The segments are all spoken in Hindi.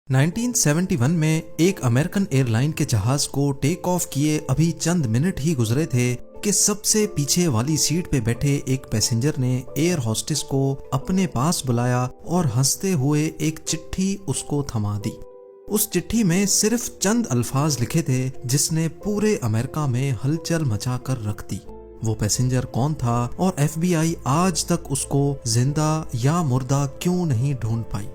1971 में एक अमेरिकन एयरलाइन के जहाज को टेक ऑफ किए अभी चंद मिनट ही गुजरे थे कि सबसे पीछे वाली सीट पे बैठे एक पैसेंजर ने एयर होस्टेस को अपने पास बुलाया और हंसते हुए एक चिट्ठी उसको थमा दी। उस चिट्ठी में सिर्फ चंद अल्फाज लिखे थे जिसने पूरे अमेरिका में हलचल मचा कर रख दी। वो पैसेंजर कौन था और FBI आज तक उसको जिंदा या मुर्दा क्यों नहीं ढूंढ पाई।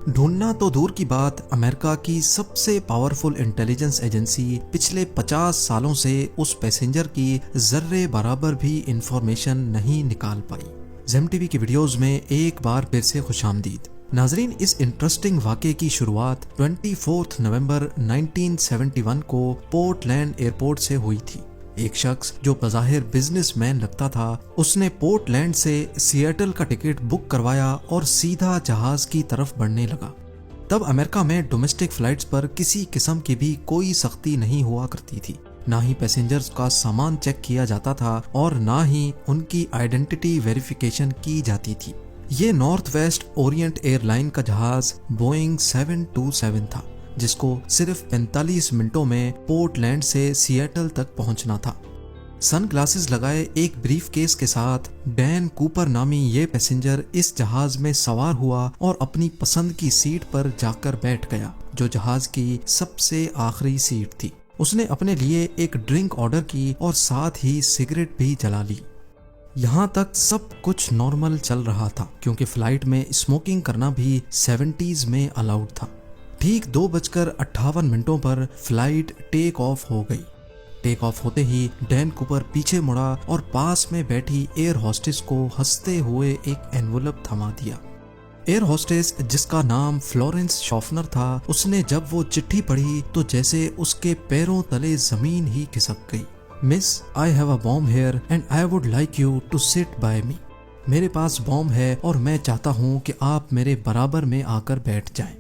ढूंढना तो दूर की बात, अमेरिका की सबसे पावरफुल इंटेलिजेंस एजेंसी पिछले 50 सालों से उस पैसेंजर की जर्रे बराबर भी इंफॉर्मेशन नहीं निकाल पाई। ज़ेम टीवी की वीडियोस में एक बार फिर से खुशामदीद। नाजरीन, इस इंटरेस्टिंग वाक़े की शुरुआत 24 नवंबर 1971 को पोर्टलैंड एयरपोर्ट से हुई थी। एक शख्स जो बज़ाहिर बिजनेसमैन लगता था, उसने पोर्टलैंड से सिएटल का टिकट बुक करवाया और सीधा जहाज की तरफ बढ़ने लगा। तब अमेरिका में डोमेस्टिक फ्लाइट्स पर किसी किस्म की भी कोई सख्ती नहीं हुआ करती थी। ना ही पैसेंजर्स का सामान चेक किया जाता था और ना ही उनकी आइडेंटिटी वेरिफिकेशन की जाती थी। ये नॉर्थ वेस्ट ओरिएंट एयरलाइन का जहाज बोइंग 727 था, जिसको सिर्फ 45 मिनटों में पोर्टलैंड से सिएटल तक पहुंचना था। सन ग्लासेस लगाए एक ब्रीफ केस के साथ डैन कूपर नामी ये पैसेंजर इस जहाज में सवार हुआ और अपनी पसंद की सीट पर जाकर बैठ गया, जो जहाज की सबसे आखिरी सीट थी। उसने अपने लिए एक ड्रिंक ऑर्डर की और साथ ही सिगरेट भी जला ली। यहाँ तक सब कुछ नॉर्मल चल रहा था, क्योंकि फ्लाइट में स्मोकिंग करना भी 70s में अलाउड था। ठीक 2:58 पर फ्लाइट टेक ऑफ हो गई। टेक ऑफ होते ही डैन कूपर पीछे मुड़ा और पास में बैठी एयर होस्टेस को हंसते हुए एक एनवलप थमा दिया। एयर होस्टेस, जिसका नाम फ्लोरेंस शॉफनर था, उसने जब वो चिट्ठी पढ़ी तो जैसे उसके पैरों तले जमीन ही खिसक गई। Miss, I have a bomb here and I would like you to sit by me. मेरे पास बॉम्ब है और मैं चाहता हूँ कि आप मेरे बराबर में आकर बैठ जाएं।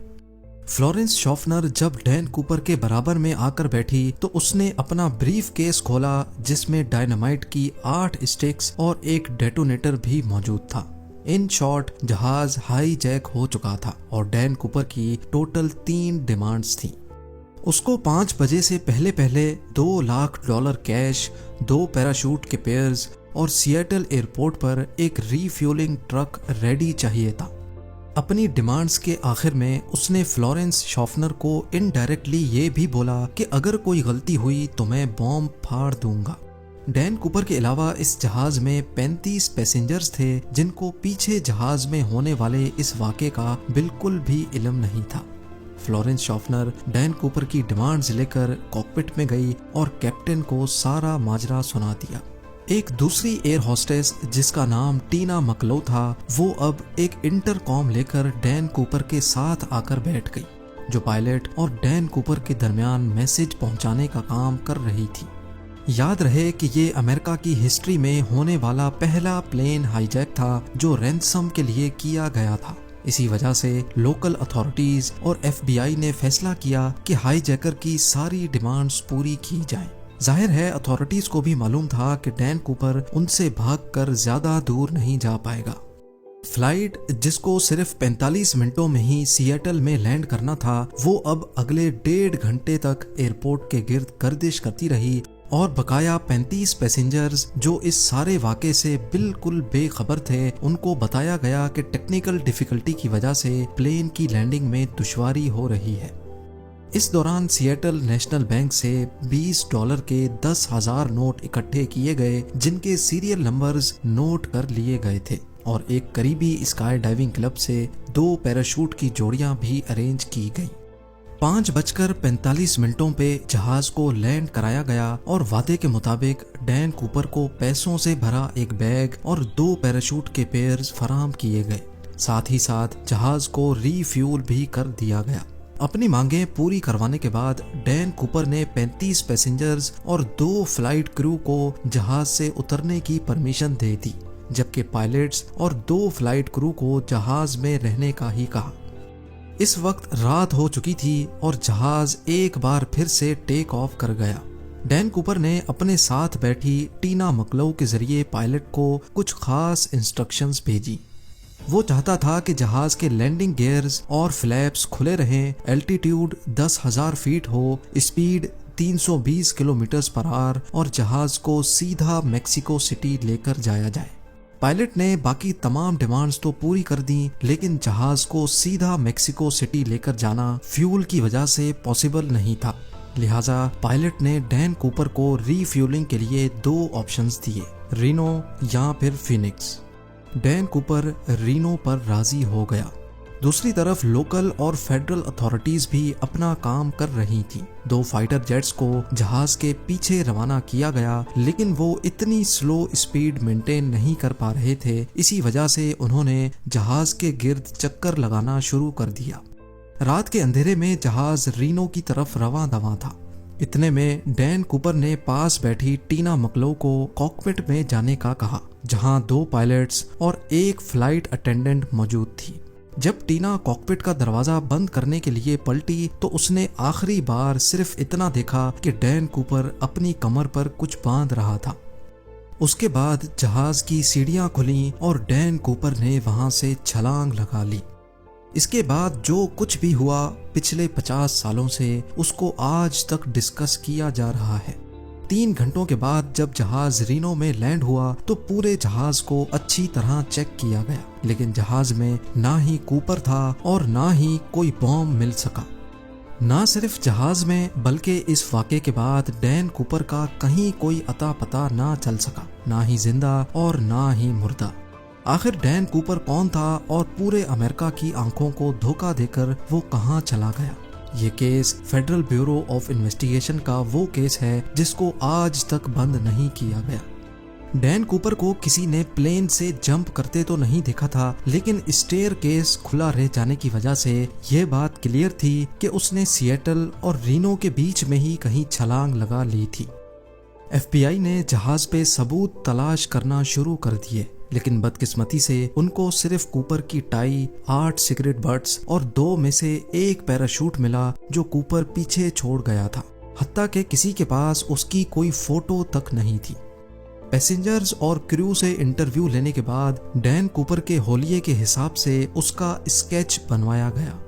फ्लोरेंस शॉफनर जब डैन कूपर के बराबर में आकर बैठी तो उसने अपना ब्रीफ केस खोला, जिसमें डायनामाइट की 8 स्टिक्स और एक डेटोनेटर भी मौजूद था। इन शॉर्ट, जहाज हाई जैक हो चुका था और डैन कूपर की टोटल 3 डिमांड्स थी। उसको 5 बजे से पहले पहले $2 लाख कैश, 2 पैराशूट के पेयर्स और सिएटल एयरपोर्ट पर एक रीफ्यूलिंग ट्रक रेडी चाहिए था। अपनी डिमांड्स के आखिर में उसने फ्लोरेंस शॉफनर को इनडायरेक्टली ये भी बोला कि अगर कोई गलती हुई तो मैं बॉम्ब फाड़ दूंगा। डैन कूपर के अलावा इस जहाज में 35 पैसेंजर्स थे, जिनको पीछे जहाज में होने वाले इस वाक़े का बिल्कुल भी इल्म नहीं था। फ्लोरेंस शॉफनर डैन कूपर की डिमांड्स लेकर कॉकपिट में गई और कैप्टन को सारा माजरा सुना दिया। एक दूसरी एयर होस्टेस, जिसका नाम टीना मकलो था, वो अब एक इंटरकॉम लेकर डैन कूपर के साथ आकर बैठ गई, जो पायलट और डैन कूपर के दरमियान मैसेज पहुंचाने का काम कर रही थी। याद रहे कि ये अमेरिका की हिस्ट्री में होने वाला पहला प्लेन हाईजैक था जो रैंसम के लिए किया गया था। इसी वजह से लोकल अथॉरिटीज और FBI ने फैसला किया कि हाईजैकर की सारी डिमांड्स पूरी की जाएं। जाहिर है अथॉरिटीज को भी मालूम था कि डैन कूपर उनसे भागकर ज्यादा दूर नहीं जा पाएगा। फ्लाइट, जिसको सिर्फ 45 मिनटों में ही सिएटल में लैंड करना था, वो अब अगले 1.5 घंटे तक एयरपोर्ट के गिर्द गर्दिश करती रही और बकाया 35 पैसेंजर्स जो इस सारे वाक़े से बिल्कुल बेखबर थे, उनको बताया गया कि टेक्निकल डिफिकल्टी की वजह से प्लेन की लैंडिंग में दुश्वारी हो रही है। इस दौरान सिएटल नेशनल बैंक से $20 के 10,000 नोट इकट्ठे किए गए, जिनके सीरियल नंबर्स नोट कर लिए गए थे, और एक करीबी स्काई डाइविंग क्लब से 2 पैराशूट की जोड़ियां भी अरेंज की गई। 5:45 पे जहाज को लैंड कराया गया और वादे के मुताबिक डैन कूपर को पैसों से भरा एक बैग और 2 पैराशूट के पेयर्स फराहम किए गए। साथ ही साथ जहाज को रीफ्यूल भी कर दिया गया। अपनी मांगें पूरी करवाने के बाद डैन कूपर ने 35 पैसेंजर्स और 2 फ्लाइट क्रू को जहाज से उतरने की परमिशन दे दी, जबकि पायलट्स और 2 फ्लाइट क्रू को जहाज में रहने का ही कहा। इस वक्त रात हो चुकी थी और जहाज एक बार फिर से टेक ऑफ कर गया। डैन कूपर ने अपने साथ बैठी टीना मकलो के जरिए पायलट को कुछ खास इंस्ट्रक्शंस भेजी। वो चाहता था कि जहाज के लैंडिंग गियर्स और फ्लैप्स खुले रहें, एल्टीट्यूड 10,000 फीट हो, स्पीड 320 किलोमीटर पर आवर और जहाज को सीधा मेक्सिको सिटी लेकर जाया जाए। पायलट ने बाकी तमाम डिमांड्स तो पूरी कर दी, लेकिन जहाज को सीधा मेक्सिको सिटी लेकर जाना फ्यूल की वजह से पॉसिबल नहीं था। लिहाजा पायलट ने डैन कूपर को रीफ्यूलिंग के लिए 2 ऑप्शंस दिए, रीनो या फिर फिनिक्स। डैन कूपर रीनो पर राजी हो गया। दूसरी तरफ लोकल और फेडरल अथॉरिटीज भी अपना काम कर रही थी। 2 फाइटर जेट्स को जहाज के पीछे रवाना किया गया, लेकिन वो इतनी स्लो स्पीड मेंटेन नहीं कर पा रहे थे। इसी वजह से उन्होंने जहाज के गिर्द चक्कर लगाना शुरू कर दिया। रात के अंधेरे में जहाज रीनो की तरफ रवां दवां था। इतने में डैन कूपर ने पास बैठी टीना मकलो को कॉकपिट में जाने का कहा, जहां 2 पायलट्स और 1 फ्लाइट अटेंडेंट मौजूद थी। जब टीना कॉकपिट का दरवाजा बंद करने के लिए पलटी तो उसने आखिरी बार सिर्फ इतना देखा कि डैन कूपर अपनी कमर पर कुछ बांध रहा था। उसके बाद जहाज की सीढ़ियां खुली और डैन कूपर ने वहां से छलांग लगा ली। इसके बाद जो कुछ भी हुआ पिछले 50 सालों से, उसको आज तक डिस्कस किया जा रहा है। 3 घंटों के बाद जब जहाज रीनो में लैंड हुआ तो पूरे जहाज को अच्छी तरह चेक किया गया, लेकिन जहाज में ना ही कूपर था और ना ही कोई बॉम्ब मिल सका। ना सिर्फ जहाज में, बल्कि इस वाक़े के बाद डैन कूपर का कहीं कोई अता पता ना चल सका, ना ही जिंदा और ना ही मुर्दा। आखिर डैन कूपर कौन था और पूरे अमेरिका की आंखों को धोखा देकर वो कहां चला गया? ये case federal bureau of investigation का वो केस है जिसको आज तक बंद नहीं किया गया। डैन कूपर को किसी ने प्लेन से जंप करते तो नहीं देखा था, लेकिन स्टेयर केस खुला रह जाने की वजह से यह बात क्लियर थी कि उसने सिएटल और रीनो के बीच में ही कहीं छलांग लगा ली थी। FBI ने जहाज पे सबूत तलाश करना शुरू कर दिए, लेकिन बदकिस्मती से उनको सिर्फ कूपर की टाई, 8 सिगरेट बट्स और 2 में से 1 पैराशूट मिला जो कूपर पीछे छोड़ गया था। हत्ता कि किसी के पास उसकी कोई फोटो तक नहीं थी। पैसेंजर्स और क्रू से इंटरव्यू लेने के बाद डैन कूपर के होलिये के हिसाब से उसका स्केच बनवाया गया।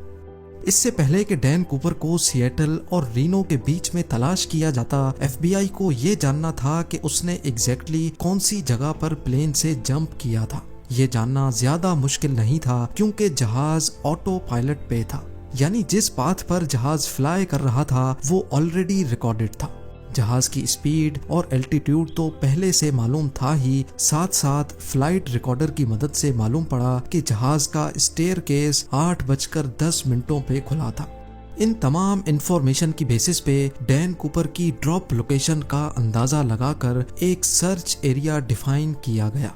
इससे पहले कि डैन कूपर को सिएटल और रीनो के बीच में तलाश किया जाता, FBI को ये जानना था कि उसने एग्जैक्टली कौन सी जगह पर प्लेन से जंप किया था। ये जानना ज्यादा मुश्किल नहीं था क्योंकि जहाज ऑटो पायलट पे था, यानी जिस पाथ पर जहाज फ्लाई कर रहा था वो ऑलरेडी रिकॉर्डेड था। जहाज की स्पीड और एल्टीट्यूड तो पहले से मालूम था ही, साथ साथ फ्लाइट रिकॉर्डर की मदद से मालूम पड़ा कि जहाज का स्टेयर केस 8:10 पे खुला था। इन तमाम इंफॉर्मेशन की बेसिस पे डैन कूपर की ड्रॉप लोकेशन का अंदाजा लगाकर एक सर्च एरिया डिफाइन किया गया।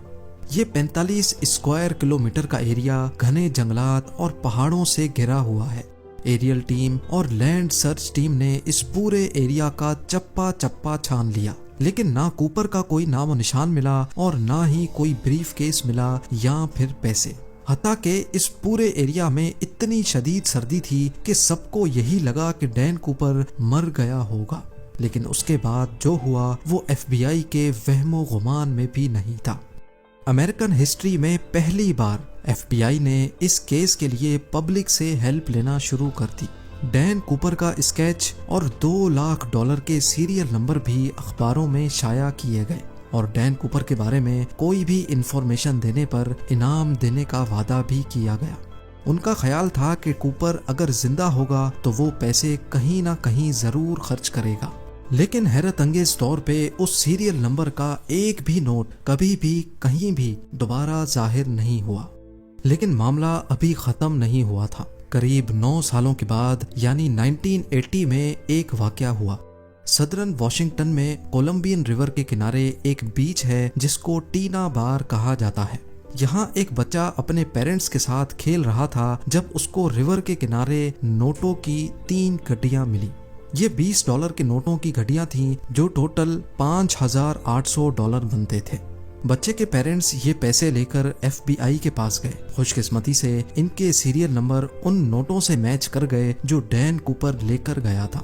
ये 45 स्क्वायर किलोमीटर का एरिया घने जंगलात और पहाड़ों से घिरा हुआ है। एरियल टीम और लैंड सर्च टीम ने इस पूरे एरिया का चप्पा चप्पा छान लिया, लेकिन ना कूपर का कोई नामो निशान मिला और ना ही कोई ब्रीफ केस मिला या फिर पैसे। हत्ता कि इस पूरे एरिया में इतनी शदीद सर्दी थी कि सबको यही लगा कि डैन कूपर मर गया होगा, लेकिन उसके बाद जो हुआ वो FBI के वहमो गुमान में भी नहीं था। अमेरिकन हिस्ट्री में पहली बार FBI ने इस केस के लिए पब्लिक से हेल्प लेना शुरू कर दी। डैन कूपर का स्केच और $2 लाख के सीरियल नंबर भी अखबारों में शाया किए गए और डैन कूपर के बारे में कोई भी इंफॉर्मेशन देने पर इनाम देने का वादा भी किया गया। उनका ख्याल था कि कूपर अगर जिंदा होगा तो वो पैसे कहीं ना कहीं जरूर खर्च करेगा, लेकिन हैरत अंगेज तौर पे उस सीरियल नंबर का एक भी नोट कभी भी कहीं भी दोबारा जाहिर नहीं हुआ। लेकिन मामला अभी खत्म नहीं हुआ था। करीब 9 सालों के बाद यानी 1980 में एक वाकया हुआ। सदर्न वॉशिंगटन में कोलंबियन रिवर के किनारे एक बीच है जिसको टीना बार कहा जाता है। यहाँ एक बच्चा अपने पेरेंट्स के साथ खेल रहा था जब उसको रिवर के किनारे नोटों की 3 गड्डियाँ मिली। ये $20 के नोटों की घड़ियां थीं जो टोटल $5,800 बनते थे। बच्चे के पेरेंट्स ये पैसे लेकर FBI के पास गए। खुशकिस्मती से इनके सीरियल नंबर उन नोटों से मैच कर गए जो डैन कूपर लेकर गया था।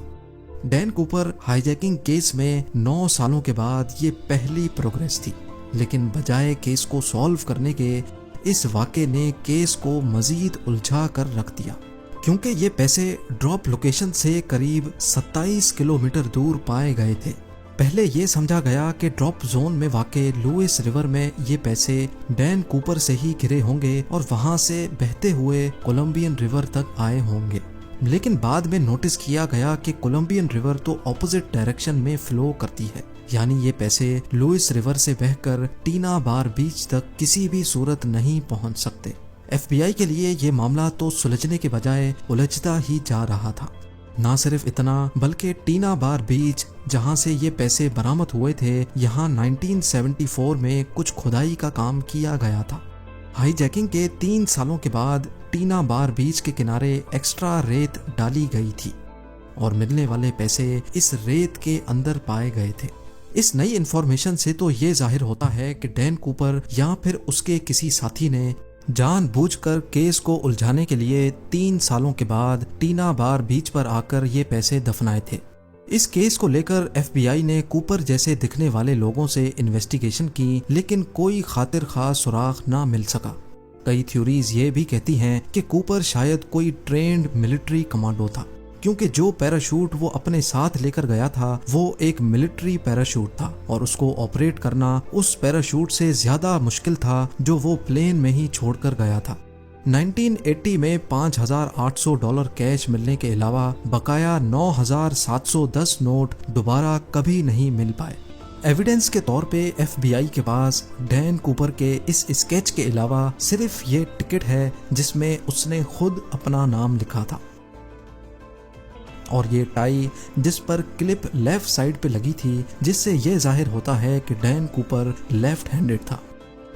डैन कूपर हाईजैकिंग केस में 9 सालों के बाद ये पहली प्रोग्रेस थी, लेकिन बजाय केस को सॉल्व करने के इस वाक़े ने केस को मजीद उलझा कर रख दिया, क्योंकि ये पैसे ड्रॉप लोकेशन से करीब 27 किलोमीटर दूर पाए गए थे। पहले ये समझा गया कि ड्रॉप जोन में वाक़े लुइस रिवर में ये पैसे डैन कूपर से ही गिरे होंगे और वहां से बहते हुए कोलंबियन रिवर तक आए होंगे, लेकिन बाद में नोटिस किया गया कि कोलंबियन रिवर तो ऑपोजिट डायरेक्शन में फ्लो करती है, यानी ये पैसे लुइस रिवर से बहकर टीना बार बीच तक किसी भी सूरत नहीं पहुंच सकते। FBI के लिए ये मामला तो सुलझने के बजाय उलझता ही जा रहा था। ना सिर्फ इतना, बल्कि टीना बार बीच जहां से ये पैसे बरामद हुए थे, यहाँ 1974 में कुछ खुदाई का काम किया गया था। हाईजैकिंग के 3 सालों के बाद टीना बार बीच के किनारे एक्स्ट्रा रेत डाली गई थी और मिलने वाले पैसे इस रेत के अंदर पाए गए थे। इस नई इन्फॉर्मेशन से तो ये जाहिर होता है कि डैन कूपर या फिर उसके किसी साथी ने जानबूझकर केस को उलझाने के लिए 3 सालों के बाद टीना बार बीच पर आकर ये पैसे दफनाए थे। इस केस को लेकर FBI ने कूपर जैसे दिखने वाले लोगों से इन्वेस्टिगेशन की, लेकिन कोई खातिर खास सुराग ना मिल सका। कई थ्योरीज ये भी कहती हैं कि कूपर शायद कोई ट्रेंड मिलिट्री कमांडो था, क्योंकि जो पैराशूट वो अपने साथ लेकर गया था वो एक मिलिट्री पैराशूट था और उसको ऑपरेट करना उस पैराशूट से ज्यादा मुश्किल था जो वो प्लेन में ही छोड़कर गया था। 1980 में $5,800 कैश मिलने के अलावा बकाया 9,710 नोट दोबारा कभी नहीं मिल पाए। एविडेंस के तौर पे FBI के पास डैन कूपर के इस स्केच के अलावा सिर्फ ये टिकट है जिसमें उसने खुद अपना नाम लिखा था और ये टाई जिस पर क्लिप लेफ्ट साइड पे लगी थी, जिससे ये जाहिर होता है कि डैन कूपर लेफ्ट हैंडेड था।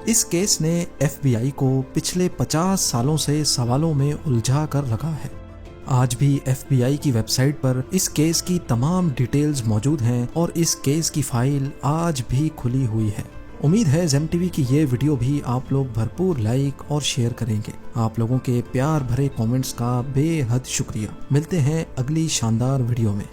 इस केस ने FBI को पिछले 50 सालों से सवालों में उलझा कर रखा है। आज भी FBI की वेबसाइट पर इस केस की तमाम डिटेल्स मौजूद हैं और इस केस की फाइल आज भी खुली हुई है। उम्मीद है ज़ेम टीवी की ये वीडियो भी आप लोग भरपूर लाइक और शेयर करेंगे। आप लोगों के प्यार भरे कमेंट्स का बेहद शुक्रिया। मिलते हैं अगली शानदार वीडियो में।